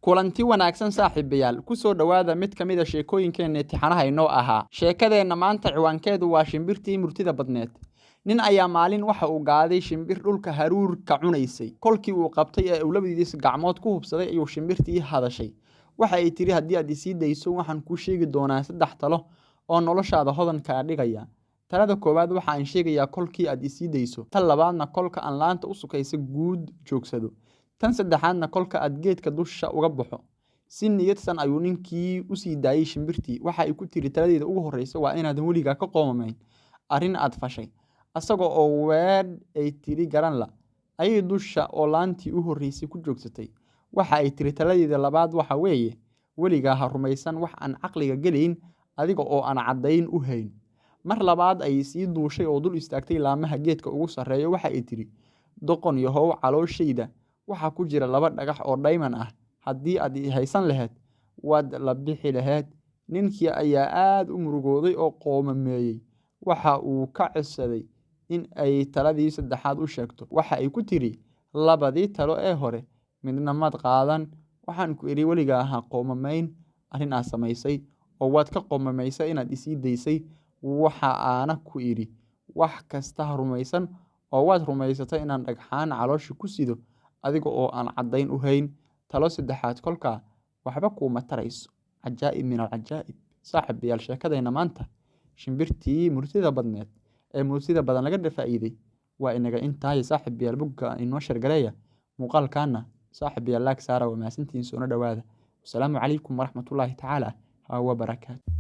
kulanti wanaagsan saaxiibayaal ku soo dhawaada mid ka mid ah sheekooyinkeena imtixaanaha inoo ahaa. Sheekadeena maanta ciwaankeedu waa shimbirtii murtida badneed. Nin ayaa maalin waxa uu gaaday shimbir dhulka haruurka cunaysay. Kolkii uu qabtay ee uu labadiisa gacmood ku hubsaday ayuu shimbirtii hadashay. Waxa ay tiri haddii aad isii dayso waxaan kuu sheegi doonaa 3 talo oo noloshaada hodan ka dhigaya. Talada koowaad waxa aan sheegayaa kolkii aad isii dayso. Tan labaadna kolka aan laanta u sukaysa guud joogsado. Tan saddexaadna kolka aad geedka dusha uga baxo. Si niyadsan ayuu ninkii u sii daayay shimbirtii. Waxa ay ku tiri taladeeda ugu horeysa waa inaad weligaa ka qoomamayn arrin aad fashay. Asagoo oo weed ay tiri garan la ayay dusha oo laantii u horeysay ku joogsatay. Waxa ay tiri taladeeda labaad waxa weeye weligaa ha rumaysan wax aan caqliga gelayn adiga oo aan cadayn u hayn. Mar labaad ay sii duushay oo dul istaagtay laamaha geedka ugu sareeyo. Waxa ay tiri doqon yahow calooshayda waxa ku jira 2 dhagax oo diamond ah. Haddii aad haysan lahayd waad la bixi lahayd. Ninkii ayaa aad u murugooday oo qoomameeyay. Waxa uu ka codsaday in ay taladii saddexaad u sheegto. Waxa ay ku tiri labadii talo ee hore midna mad qaadan. Waxaan ku iri weligaa ha qoomamayn arrin aad samaysay oo waad ka qoomamaysay inaad isii daysay. Waxa aana ku iri wax kasta ha rumaysan oo waad rumaysatay inaan dhagxaan caloosha ku sido adiga oo aan cadayn u hayn. Talo saddexaad kolka waxba kuma tarayso. Cajaa'ib min al-cajaa'ib. Saaxiibayaal sheekadayna maanta shimbirtii murtida badneed ee murtida badan laga dhafaa'iiday waa inaga intaay saaxiibayaal bugga inoo shargareeya muuqaalkaana saaxiibayaal laag saara waa maasantiin soo dhawaada. Assalaamu calaykum waraxmatullaahi tacaala wa barakaatuh.